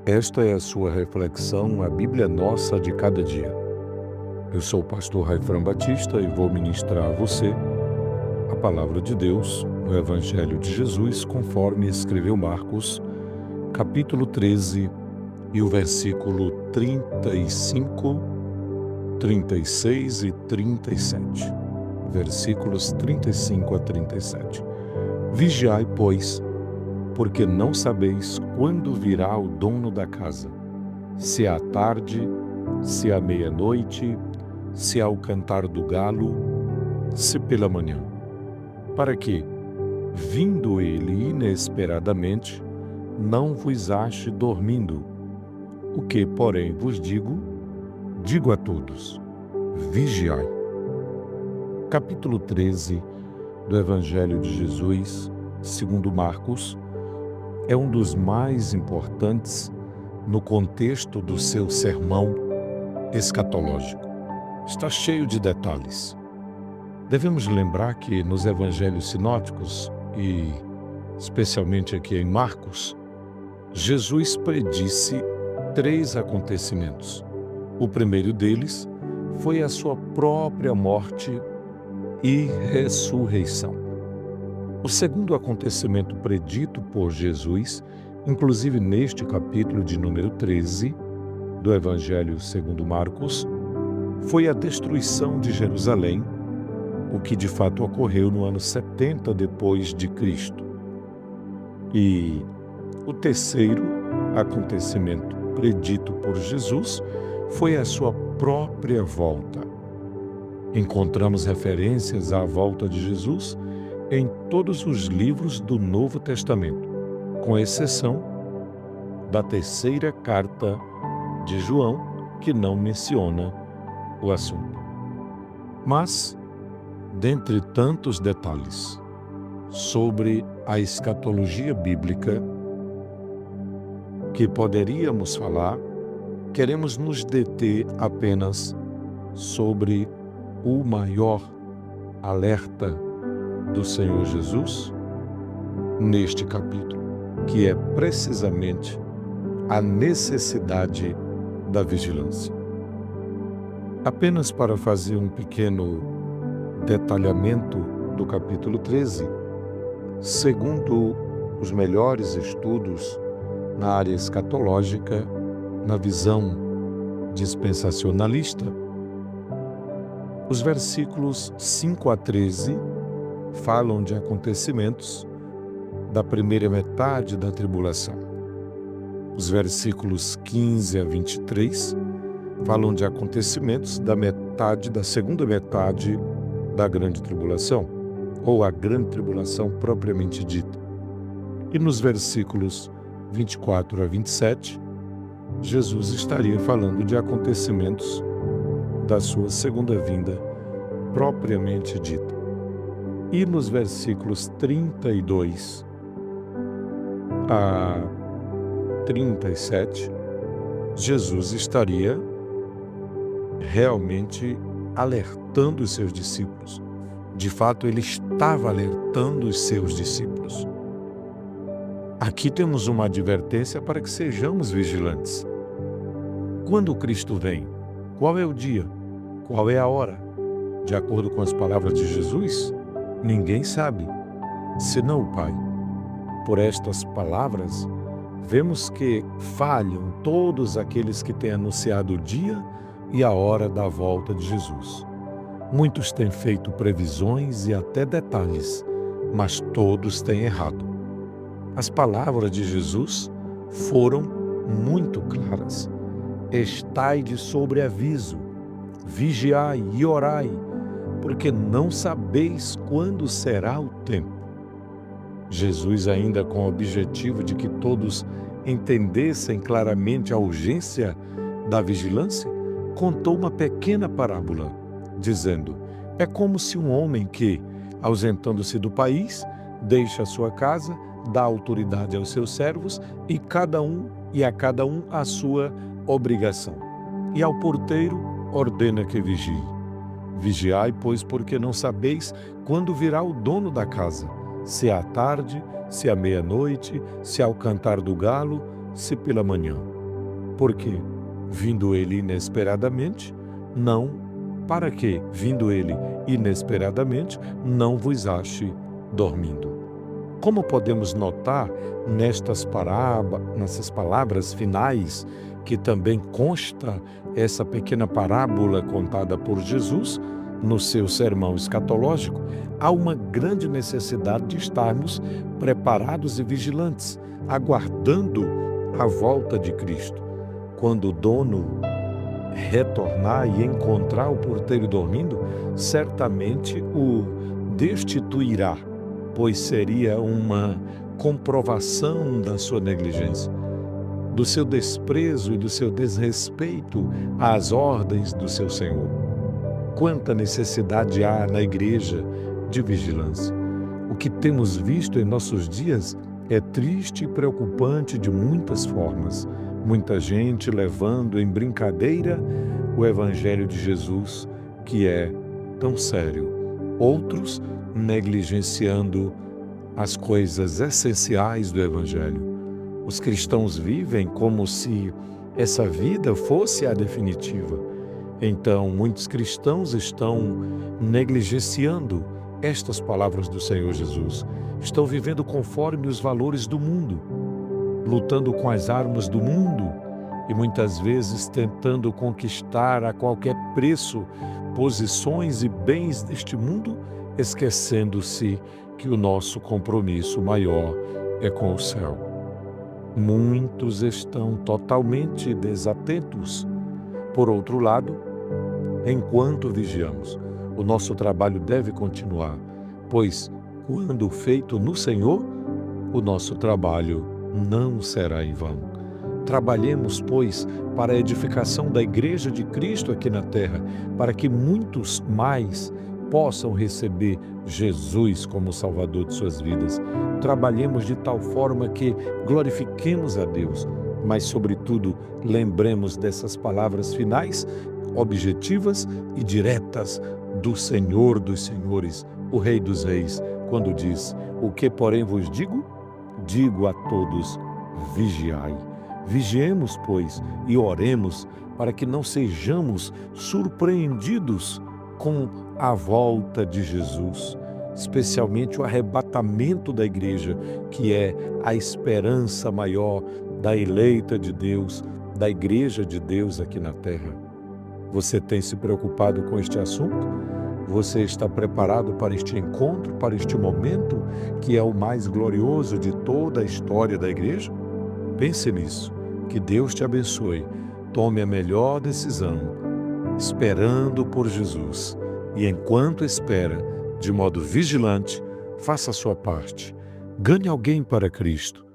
Esta é a sua reflexão, a Bíblia Nossa de cada dia. Eu sou o pastor Raifran Batista e vou ministrar a você a palavra de Deus no Evangelho de Jesus, conforme escreveu Marcos, capítulo 13 e o versículo 35, 36 e 37. Versículos 35 a 37. Vigiai, pois, porque não sabeis quando virá o dono da casa, se à tarde, se à meia-noite, se ao cantar do galo, se pela manhã, para que, vindo ele inesperadamente, não vos ache dormindo. O que, porém, vos digo a todos: vigiai. Capítulo 13 do Evangelho de Jesus, segundo Marcos, é um dos mais importantes no contexto do seu sermão escatológico. Está cheio de detalhes. Devemos lembrar que nos evangelhos sinóticos, e especialmente aqui em Marcos, Jesus predisse 3 acontecimentos. O primeiro deles foi a sua própria morte e ressurreição. O segundo acontecimento predito por Jesus, inclusive neste capítulo de número 13 do Evangelho segundo Marcos, foi a destruição de Jerusalém, o que de fato ocorreu no ano 70 depois de Cristo. E o terceiro acontecimento predito por Jesus foi a sua própria volta. Encontramos referências à volta de Jesus em todos os livros do Novo Testamento, com exceção da terceira carta de João, que não menciona o assunto. Mas, dentre tantos detalhes sobre a escatologia bíblica que poderíamos falar, queremos nos deter apenas sobre o maior alerta do Senhor Jesus neste capítulo, que é precisamente a necessidade da vigilância. Apenas para fazer um pequeno detalhamento do capítulo 13, segundo os melhores estudos na área escatológica, na visão dispensacionalista, os versículos 5 a 13 falam de acontecimentos da primeira metade da tribulação. Os versículos 15 a 23 falam de acontecimentos da segunda metade da grande tribulação, ou a grande tribulação propriamente dita. E nos versículos 24 a 27, Jesus estaria falando de acontecimentos da sua segunda vinda propriamente dita. E nos versículos 32 a 37, Jesus estaria realmente alertando os seus discípulos. De fato, ele estava alertando os seus discípulos. Aqui temos uma advertência para que sejamos vigilantes. Quando Cristo vem? Qual é o dia? Qual é a hora? De acordo com as palavras de Jesus, ninguém sabe, senão o Pai. Por estas palavras, vemos que falham todos aqueles que têm anunciado o dia e a hora da volta de Jesus. Muitos têm feito previsões e até detalhes, mas todos têm errado. As palavras de Jesus foram muito claras. Estai de sobreaviso, vigiai e orai, porque não sabeis quando será o tempo. Jesus, ainda com o objetivo de que todos entendessem claramente a urgência da vigilância, contou uma pequena parábola, dizendo: é como se um homem que, ausentando-se do país, deixa a sua casa, dá autoridade aos seus servos e a cada um a sua obrigação. E ao porteiro ordena que vigie. Vigiai, pois, porque não sabeis quando virá o dono da casa, se à tarde, se à meia-noite, se ao cantar do galo, se pela manhã. Por quê? Vindo ele inesperadamente, não, para que, vindo ele inesperadamente, não vos ache dormindo. Como podemos notar nessas palavras finais, que também consta essa pequena parábola contada por Jesus no seu sermão escatológico, há uma grande necessidade de estarmos preparados e vigilantes, aguardando a volta de Cristo. Quando o dono retornar e encontrar o porteiro dormindo, certamente o destituirá, pois seria uma comprovação da sua negligência, do seu desprezo e do seu desrespeito às ordens do seu Senhor. Quanta necessidade há na igreja de vigilância. O que temos visto em nossos dias é triste e preocupante de muitas formas. Muita gente levando em brincadeira o Evangelho de Jesus, que é tão sério. Outros negligenciando as coisas essenciais do Evangelho. Os cristãos vivem como se essa vida fosse a definitiva. Então, muitos cristãos estão negligenciando estas palavras do Senhor Jesus. Estão vivendo conforme os valores do mundo, lutando com as armas do mundo e muitas vezes tentando conquistar a qualquer preço posições e bens deste mundo, esquecendo-se que o nosso compromisso maior é com o céu. Muitos estão totalmente desatentos. Por outro lado, enquanto vigiamos, o nosso trabalho deve continuar, pois, quando feito no Senhor, o nosso trabalho não será em vão. Trabalhemos, pois, para a edificação da Igreja de Cristo aqui na terra, para que muitos mais possam receber Jesus como Salvador de suas vidas. Trabalhemos de tal forma que glorifiquemos a Deus, mas, sobretudo, lembremos dessas palavras finais, objetivas e diretas do Senhor dos Senhores, o Rei dos Reis, quando diz: o que, porém, vos digo? Digo a todos: vigiai. Vigiemos, pois, e oremos para que não sejamos surpreendidos com a volta de Jesus, especialmente o arrebatamento da igreja, que é a esperança maior da eleita de Deus, da igreja de Deus aqui na terra. Você tem se preocupado com este assunto? Você está preparado para este encontro, para este momento, que é o mais glorioso de toda a história da igreja? Pense nisso. Que Deus te abençoe. Tome a melhor decisão, esperando por Jesus. E enquanto espera, de modo vigilante, faça a sua parte. Ganhe alguém para Cristo.